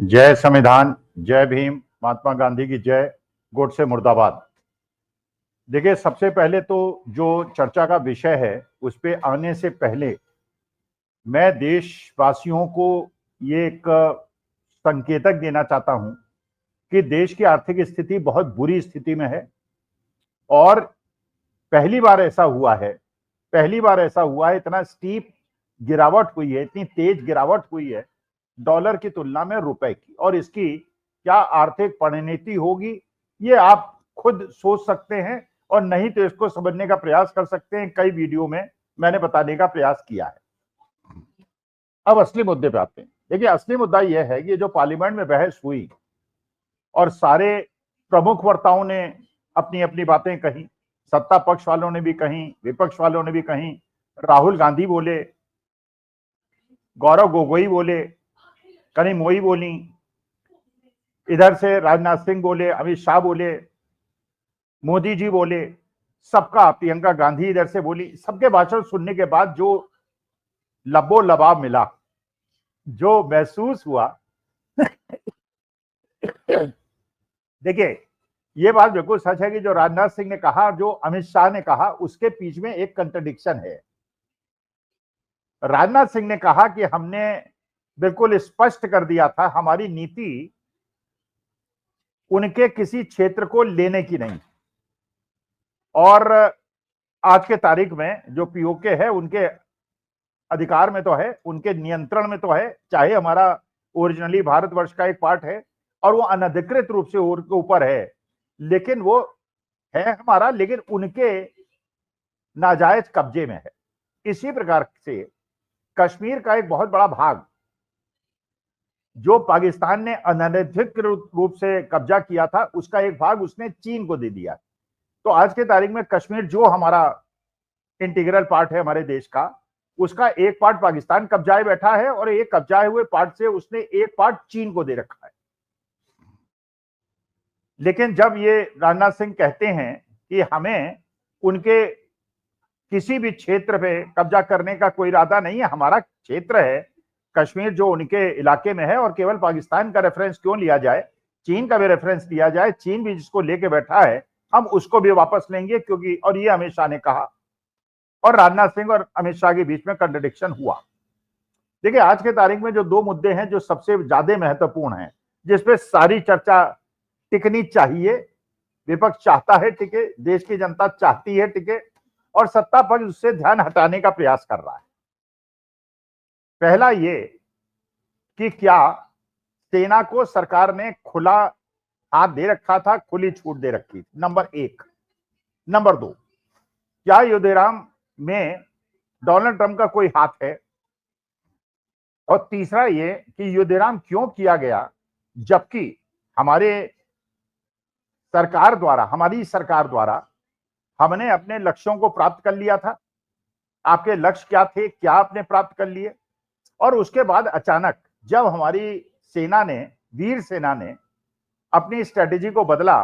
जय संविधान, जय भीम, महात्मा गांधी की जय, गोडसे मुर्दाबाद। देखिए, सबसे पहले तो जो चर्चा का विषय है उस पे आने से पहले मैं देशवासियों को ये एक संकेतक देना चाहता हूं कि देश की आर्थिक स्थिति बहुत बुरी स्थिति में है और पहली बार ऐसा हुआ है, इतना स्टीप गिरावट हुई है, इतनी तेज गिरावट हुई है डॉलर की तुलना में रुपए की। और इसकी क्या आर्थिक परिणति होगी ये आप खुद सोच सकते हैं, और नहीं तो इसको समझने का प्रयास कर सकते हैं। कई वीडियो में मैंने बताने का प्रयास किया है। अब असली मुद्दे पे आते हैं। देखिए, असली मुद्दा यह है कि जो पार्लियामेंट में बहस हुई और सारे प्रमुख वक्ताओं ने अपनी अपनी बातें कही, सत्ता पक्ष वालों ने भी कही, विपक्ष वालों ने भी कही। राहुल गांधी बोले, गौरव गोगोई बोले, कहीं मोई बोली, इधर से राजनाथ सिंह बोले, अमित शाह बोले, मोदी जी बोले, सबका, प्रियंका गांधी इधर से बोली। सबके भाषण सुनने के बाद जो लबो लबाब मिला, जो महसूस हुआ, देखिए, ये बात बिल्कुल सच है कि जो राजनाथ सिंह ने कहा, जो अमित शाह ने कहा, उसके बीच में एक कंट्रडिक्शन है। राजनाथ सिंह ने कहा कि हमने बिल्कुल स्पष्ट कर दिया था, हमारी नीति उनके किसी क्षेत्र को लेने की नहीं, और आज के तारीख में जो पीओके है उनके अधिकार में तो है, उनके नियंत्रण में तो है, चाहे हमारा ओरिजिनली भारतवर्ष का एक पार्ट है और वो अनधिकृत रूप से ऊपर है, लेकिन वो है हमारा, लेकिन उनके नाजायज कब्जे में है। इसी प्रकार से कश्मीर का एक बहुत बड़ा भाग जो पाकिस्तान ने अनधिकृत रूप से कब्जा किया था, उसका एक भाग उसने चीन को दे दिया। तो आज के तारीख में कश्मीर जो हमारा इंटीग्रल पार्ट है हमारे देश का, उसका एक पार्ट पाकिस्तान कब्जाए बैठा है और एक कब्जाए हुए पार्ट से उसने एक पार्ट चीन को दे रखा है। लेकिन जब ये राजनाथ सिंह कहते हैं कि हमें उनके किसी भी क्षेत्र पे कब्जा करने का कोई इरादा नहीं है, हमारा क्षेत्र है कश्मीर जो उनके इलाके में है, और केवल पाकिस्तान का रेफरेंस क्यों लिया जाए, चीन का भी रेफरेंस लिया जाए, चीन भी जिसको लेके बैठा है हम उसको भी वापस लेंगे, क्योंकि, और ये अमित शाह ने कहा, और राजनाथ सिंह और अमित शाह के बीच में कंट्रडिक्शन हुआ। देखिए, आज के तारीख में जो दो मुद्दे हैं जो सबसे ज्यादा महत्वपूर्ण हैं, जिसपे सारी चर्चा टिकनी चाहिए, विपक्ष चाहता है टिके, देश की जनता चाहती है टिके, और सत्ता पक्ष उससे ध्यान हटाने का प्रयास कर रहा है। पहला ये कि क्या सेना को सरकार ने खुला हाथ दे रखा था, खुली छूट दे रखी थी, नंबर एक। नंबर दो, क्या युद्धविराम में डोनाल्ड ट्रंप का कोई हाथ है? और तीसरा ये कि युद्धविराम क्यों किया गया, जबकि हमारी सरकार द्वारा हमने अपने लक्ष्यों को प्राप्त कर लिया था। आपके लक्ष्य क्या थे, क्या आपने प्राप्त कर लिए? और उसके बाद अचानक जब हमारी सेना ने, वीर सेना ने अपनी स्ट्रेटेजी को बदला,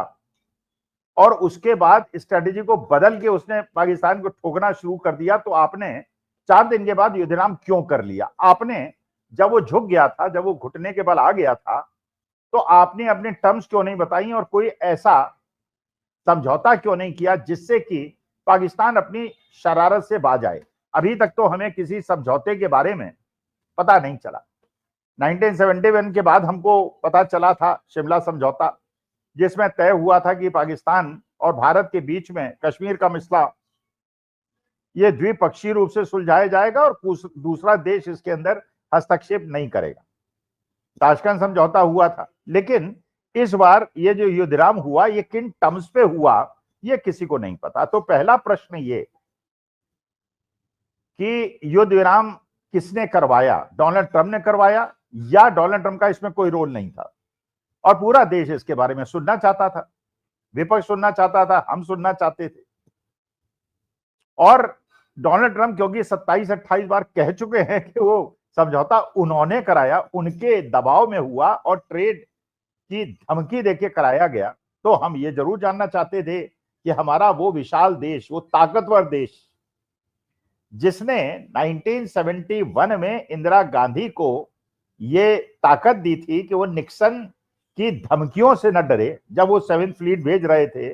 और उसके बाद स्ट्रेटेजी को बदल के उसने पाकिस्तान को ठोकना शुरू कर दिया, तो आपने 4 दिन के बाद युद्धविराम क्यों कर लिया? आपने, जब वो झुक गया था, जब वो घुटने के बल आ गया था, तो आपने अपने टर्म्स क्यों नहीं बताई और कोई ऐसा समझौता क्यों नहीं किया जिससे कि पाकिस्तान अपनी शरारत से बाज आए? अभी तक तो हमें किसी समझौते के बारे में पता नहीं चला। 1971 के बाद हमको पता चला था शिमला समझौता, जिसमें तय हुआ था कि पाकिस्तान और भारत के बीच में कश्मीर का मसला ये द्विपक्षीय रूप से सुलझाया जाएगा और दूसरा देश इसके अंदर हस्तक्षेप नहीं करेगा। ताशकंद समझौता हुआ था। लेकिन इस बार ये जो युद्धविराम हुआ, ये किन टर्म्स पे हुआ, ये किसी को नहीं पता। तो पहला प्रश्न ये कि युद्धविराम किसने करवाया, डोनाल्ड ट्रंप ने करवाया या डोनाल्ड ट्रंप का इसमें कोई रोल नहीं था? और पूरा देश इसके बारे में सुनना चाहता था, विपक्ष सुनना चाहता था, हम सुनना चाहते थे। और डोनाल्ड ट्रंप क्योंकि 27-28 बार कह चुके हैं कि वो समझौता उन्होंने कराया, उनके दबाव में हुआ और ट्रेड की धमकी देके कराया गया, तो हम ये जरूर जानना चाहते थे कि हमारा वो विशाल देश, वो ताकतवर देश, जिसने 1971 में इंदिरा गांधी को ये ताकत दी थी कि वो निक्सन की धमकियों से न डरे। जब वो 7th फ्लीट भेज रहे थे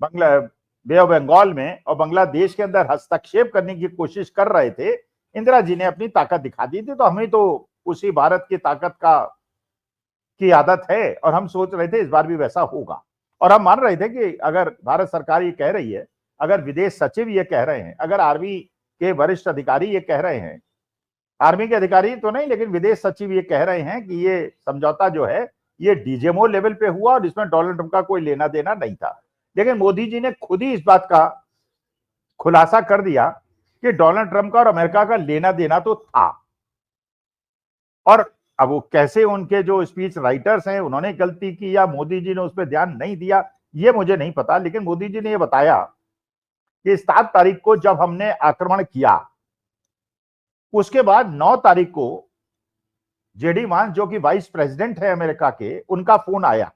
बंगला बे ऑफ बंगाल में और बांग्लादेश के अंदर हस्तक्षेप करने की कोशिश कर रहे थे, इंदिरा जी ने अपनी ताकत दिखा दी थी। तो हमें तो उसी भारत की ताकत की आदत है और हम सोच रहे थे इस बार भी वैसा होगा। और हम मान रहे थे कि अगर भारत सरकार ये कह रही है, अगर विदेश सचिव ये कह रहे हैं, अगर आर्मी के वरिष्ठ अधिकारी ये कह रहे हैं, आर्मी के अधिकारी तो नहीं लेकिन विदेश सचिव ये कह रहे हैं कि ये समझौता जो है ये डीजेमओ लेवल पे हुआ और इसमें डोनाल्ड ट्रंप का कोई लेना देना नहीं था। लेकिन मोदी जी ने खुद ही इस बात का खुलासा कर दिया कि डोनाल्ड ट्रंप का और अमेरिका का लेना देना तो था। और अब वो कैसे उनके जो स्पीच राइटर्स हैं उन्होंने गलती की या मोदी जी ने उस पर ध्यान नहीं दिया, ये मुझे नहीं पता। लेकिन मोदी जी ने ये बताया कि 7 तारीख को जब हमने आक्रमण किया, उसके बाद 9 तारीख को जेडी वांस जो कि वाइस प्रेसिडेंट है अमेरिका के, उनका फोन आया।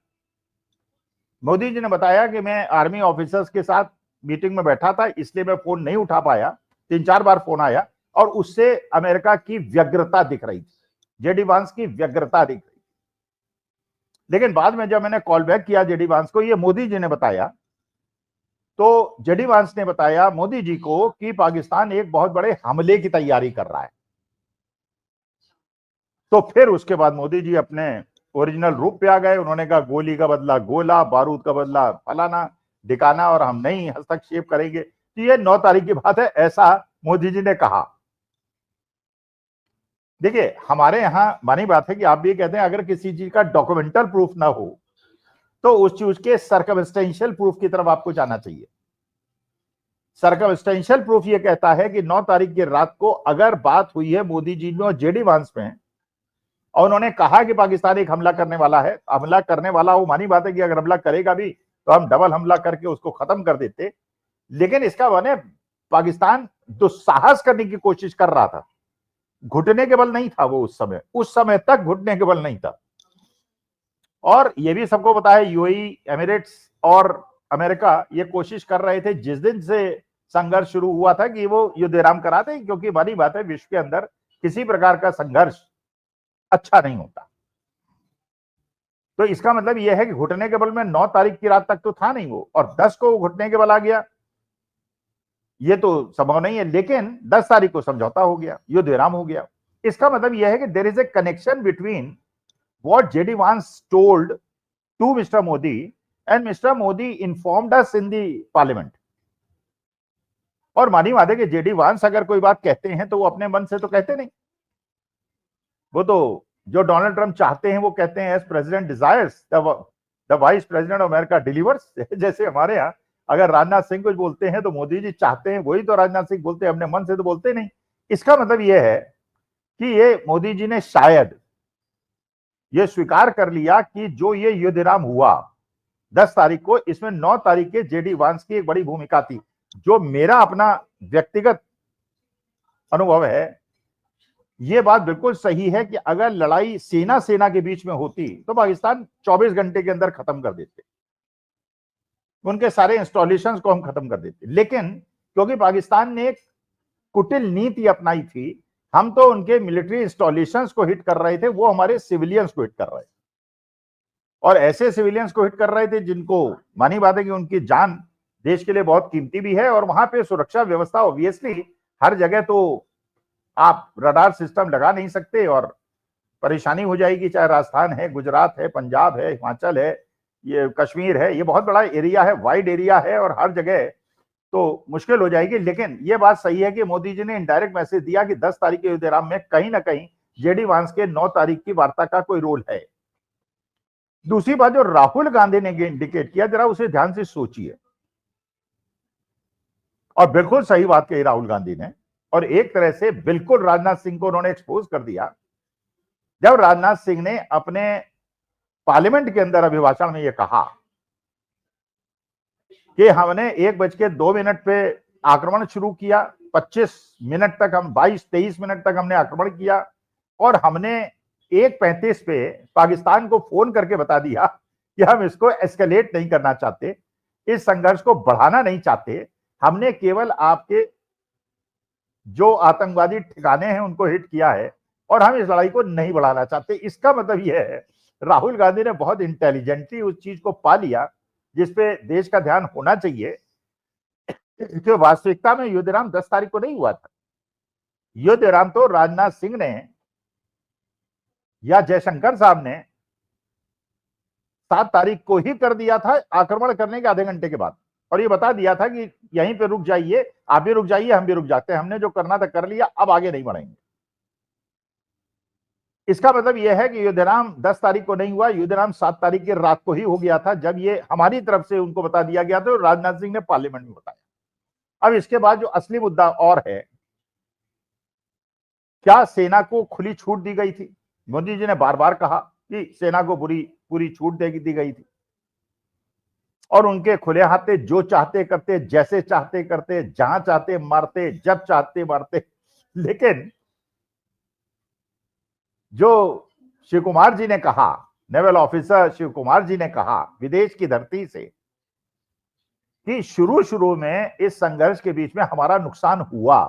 मोदी जी ने बताया कि मैं आर्मी ऑफिसर्स के साथ मीटिंग में बैठा था, इसलिए मैं फोन नहीं उठा पाया। 3-4 बार फोन आया और उससे अमेरिका की व्यग्रता दिख रही थी, जेडी वांस की व्यग्रता दिख रही थी। लेकिन बाद में जब मैंने कॉल बैक किया जेडी वांस को, ये मोदी जी ने बताया, तो जेडी वांस ने बताया मोदी जी को कि पाकिस्तान एक बहुत बड़े हमले की तैयारी कर रहा है। तो फिर उसके बाद मोदी जी अपने ओरिजिनल रूप पे आ गए। उन्होंने कहा गोली का बदला गोला, बारूद का बदला फलाना ढिकाना, और हम नहीं हस्तक्षेप करेंगे। तो ये 9 तारीख की बात है, ऐसा मोदी जी ने कहा। देखिए हमारे यहां मानी बात है कि आप भी कहते हैं अगर किसी चीज का डॉक्यूमेंटल प्रूफ ना हो तो उस चीज के सर्कमस्टेंशियल प्रूफ की तरफ आपको जाना चाहिए। सर्कमस्टेंशियल प्रूफ ये कहता है कि 9 तारीख की रात को अगर बात हुई है मोदी जी में और जेडी वांस में और उन्होंने कहा कि पाकिस्तान एक हमला करने वाला है, हमला करने वाला वो मानी बात है कि अगर हमला करेगा भी तो हम डबल हमला करके उसको खत्म कर देते। लेकिन इसका माने पाकिस्तान दुस्साहस करने की कोशिश कर रहा था, घुटने के बल नहीं था वो उस समय तक घुटने के बल नहीं था। और ये भी सबको पता है यूएई, एमिरेट्स और अमेरिका ये कोशिश कर रहे थे जिस दिन से संघर्ष शुरू हुआ था कि वो युद्ध विराम करा दें, क्योंकि बड़ी बात है विश्व के अंदर किसी प्रकार का संघर्ष अच्छा नहीं होता। तो इसका मतलब यह है कि घुटने के बल में 9 तारीख की रात तक तो था नहीं वो, और 10 को घुटने के बल आ गया, ये तो संभव नहीं है। लेकिन 10 तारीख को समझौता हो गया, युद्ध विराम हो गया। इसका मतलब यह है कि there is a connection between what JD Vance told to mister Modi and mister Modi informed us in the parliament. और मानी बात है कि जेडी वांस अगर कोई बात कहते हैं तो वो अपने मन से तो कहते नहीं, वो तो जो डोनाल्ड ट्रंप चाहते हैं वो कहते हैं as president desires the vice president of America delivers. जैसे हमारे यहाँ अगर राजनाथ सिंह कुछ बोलते हैं तो मोदी जी चाहते हैं वही तो राजनाथ सिंह बोलते हैं, अपने मन से तो बोलते नहीं। इसका मतलब यह है कि ये मोदी जी ने शायद ये स्वीकार कर लिया कि जो ये युद्ध विराम हुआ 10 तारीख को, इसमें 9 तारीख के जेडी वांस की एक बड़ी भूमिका थी। जो मेरा अपना व्यक्तिगत अनुभव है, ये बात बिल्कुल सही है कि अगर लड़ाई सेना के बीच में होती तो पाकिस्तान 24 घंटे के अंदर खत्म कर देते, उनके सारे इंस्टॉलेशंस को हम खत्म कर देते। लेकिन क्योंकि पाकिस्तान ने एक कुटिल नीति अपनाई थी, हम तो उनके मिलिट्री इंस्टॉलेशंस को हिट कर रहे थे, वो हमारे सिविलियंस को हिट कर रहे थे, और ऐसे सिविलियंस को हिट कर रहे थे जिनको मानी बात है कि उनकी जान देश के लिए बहुत कीमती भी है। और वहां पे सुरक्षा व्यवस्था ऑब्वियसली हर जगह तो आप रडार सिस्टम लगा नहीं सकते और परेशानी हो जाएगी, चाहे राजस्थान है, गुजरात है, पंजाब है, हिमाचल है, ये कश्मीर है, ये बहुत बड़ा एरिया है, वाइड एरिया है, और हर जगह तो मुश्किल हो जाएगी। लेकिन ये बात सही है कि मोदी जी ने इनडायरेक्ट मैसेज दिया कि 10 तारीख के युद्ध विराम में कहीं ना कहीं जेडी वांस के 9 तारीख की वार्ता का कोई रोल है। दूसरी बात जो राहुल गांधी ने इंडिकेट किया, जरा उसे ध्यान से सोचिए, और बिल्कुल सही बात कही राहुल गांधी ने, और एक तरह से बिल्कुल राजनाथ सिंह को उन्होंने एक्सपोज कर दिया जब राजनाथ सिंह ने अपने पार्लियामेंट के अंदर अभिभाषण में यह कहा कि हमने 1:02 पे आक्रमण शुरू किया, 25 मिनट तक हम 22-23 मिनट तक हमने आक्रमण किया, और हमने 1:35 पे पाकिस्तान को फोन करके बता दिया कि हम इसको एस्केलेट नहीं करना चाहते, इस संघर्ष को बढ़ाना नहीं चाहते, हमने केवल आपके जो आतंकवादी ठिकाने हैं उनको हिट किया है, और हम इस लड़ाई को नहीं बढ़ाना चाहते। इसका मतलब यह है राहुल गांधी ने बहुत इंटेलिजेंटली उस चीज को पा लिया जिसपे देश का ध्यान होना चाहिए कि वास्तविकता में युद्ध विराम 10 तारीख को नहीं हुआ था। युद्ध विराम तो राजनाथ सिंह ने या जयशंकर साहब ने 7 तारीख को ही कर दिया था, आक्रमण करने के आधे घंटे के बाद, और ये बता दिया था कि यहीं पे रुक जाइए, आप भी रुक जाइए, हम भी रुक जाते हैं, हमने जो करना था कर लिया, अब आगे नहीं बढ़ेंगे। इसका मतलब यह है कि युद्ध विराम 10 तारीख को नहीं हुआ, युद्ध विराम 7 तारीख की रात को ही हो गया था, जब ये हमारी तरफ से उनको बता दिया गया था और राजनाथ सिंह ने पार्लियामेंट में बताया। अब इसके बाद जो असली मुद्दा और है, क्या सेना को खुली छूट दी गई थी? मोदी जी ने बार बार कहा कि सेना को पूरी छूट दी गई थी और उनके खुले हाथे जो चाहते करते, जैसे चाहते करते, जहां चाहते मारते, जब चाहते मारते। लेकिन जो शिव कुमार जी ने कहा, नेवल ऑफिसर शिव कुमार जी ने कहा विदेश की धरती से कि शुरू में इस संघर्ष के बीच में हमारा नुकसान हुआ,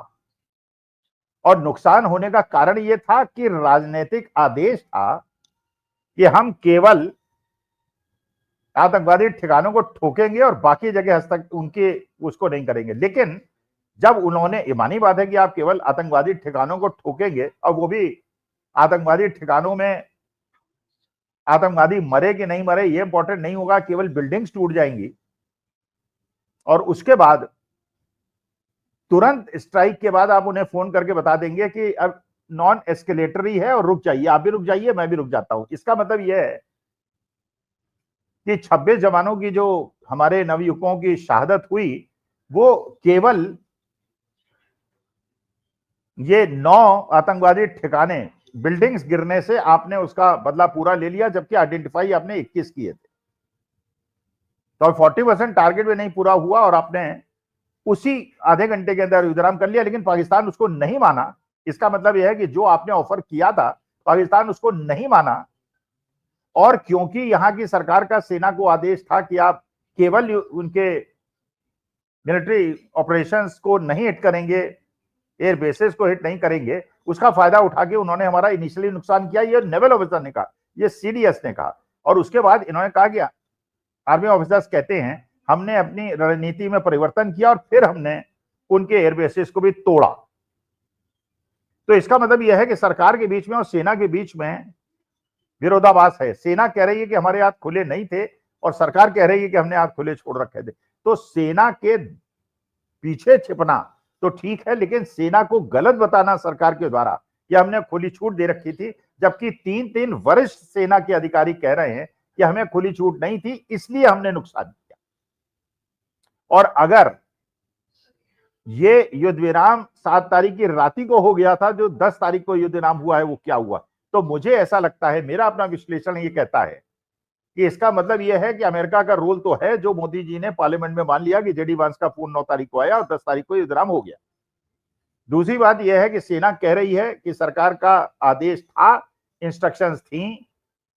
और नुकसान होने का कारण यह था कि राजनीतिक आदेश था कि हम केवल आतंकवादी ठिकानों को ठोकेंगे और बाकी जगह हस्तक उनके उसको नहीं करेंगे। लेकिन जब उन्होंने, ईमानी बात है कि आप केवल आतंकवादी ठिकानों को ठोकेंगे, और वो भी आतंकवादी ठिकानों में आतंकवादी मरे कि नहीं मरे ये इंपॉर्टेंट नहीं होगा, केवल बिल्डिंग्स टूट जाएंगी और उसके बाद तुरंत स्ट्राइक के बाद आप उन्हें फोन करके बता देंगे कि अब नॉन एस्केलेटरी है और रुक जाइए, आप भी रुक जाइए, मैं भी रुक जाता हूं। इसका मतलब यह है कि 26 जवानों की जो हमारे नवयुवकों की शहादत हुई, वो केवल ये 9 आतंकवादी ठिकाने, बिल्डिंग्स गिरने से आपने उसका बदला पूरा ले लिया, जबकि आइडेंटिफाई आपने 21 किए थे। तो 40% टारगेट में नहीं पूरा हुआ और आपने उसी आधे घंटे के अंदर युद्ध विराम कर लिया, लेकिन पाकिस्तान उसको नहीं माना। इसका मतलब यह है कि जो आपने ऑफर किया था पाकिस्तान उसको नहीं माना, और क्योंकि यहां की सरकार का सेना को आदेश था कि आप केवल उनके मिलिट्री ऑपरेशंस को नहीं हिट करेंगे, एयर बेसेस को हिट नहीं करेंगे, उसका फायदा उठा के उन्होंने हमारा इनिशियली नुकसान किया। ये नेवल ऑफिसर ने कहा, ये सीडीएस ने कहा, और उसके बाद इन्होंने कहा कि आर्मी ऑफिसर्स कहते हैं हमने अपनी रणनीति में परिवर्तन किया और फिर हमने उनके एयर बेसेस को भी तोड़ा। तो इसका मतलब यह है कि सरकार के बीच में और सेना के बीच में विरोधाभास है। सेना कह रही है कि हमारे हाथ खुले नहीं थे और सरकार कह रही है कि हमने हाथ खुले छोड़ रखे थे। तो सेना के पीछे छिपना तो ठीक है, लेकिन सेना को गलत बताना सरकार के द्वारा कि हमने खुली छूट दे रखी थी, जबकि 3 वरिष्ठ सेना के अधिकारी कह रहे हैं कि हमें खुली छूट नहीं थी, इसलिए हमने नुकसान किया। और अगर ये युद्ध विराम 7 तारीख की रात्रि को हो गया था, जो 10 तारीख को युद्ध विराम हुआ है, वो क्या हुआ? तो मुझे ऐसा लगता है, मेरा अपना विश्लेषण ये कहता है कि इसका मतलब यह है कि अमेरिका का रोल तो है, जो मोदी जी ने पार्लियामेंट में मान लिया कि जेडी वांस का फोन 9 तारीख को आया और 10 तारीख को युद्ध विराम हो गया। दूसरी बात यह है कि सेना कह रही है कि सरकार का आदेश था, इंस्ट्रक्शंस थी,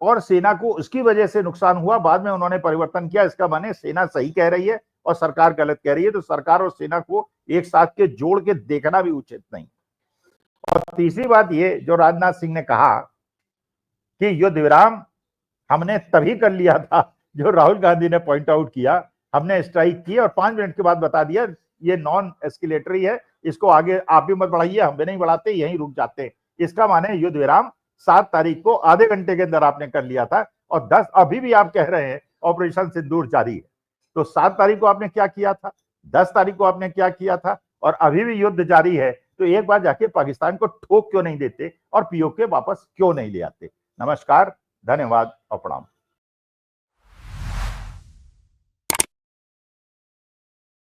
और सेना को उसकी वजह से नुकसान हुआ, बाद में उन्होंने परिवर्तन किया। इसका माने सेना सही कह रही है और सरकार गलत कह रही है। तो सरकार और सेना को एक साथ के जोड़ के देखना भी उचित नहीं। और तीसरी बात ये जो राजनाथ सिंह ने कहा कि युद्ध विराम हमने तभी कर लिया था, जो राहुल गांधी ने पॉइंट आउट किया, हमने स्ट्राइक की और 5 मिनट के बाद बता दिया ये नॉन एस्केलेटरी है, इसको आगे आप भी मत बढ़ाइए, हम भी नहीं बढ़ाते, यहीं रुक जाते। इसका माने युद्ध विराम 7 तारीख को आधे घंटे के अंदर आपने कर लिया था, और 10 अभी भी आप कह रहे हैं ऑपरेशन सिंदूर जारी है। तो 7 तारीख को आपने क्या किया था, 10 तारीख को आपने क्या किया था, और अभी भी युद्ध जारी है। तो एक बार जाके पाकिस्तान को ठोक क्यों नहीं देते और पीओके वापस क्यों नहीं ले आते? नमस्कार, धन्यवाद और प्रणाम।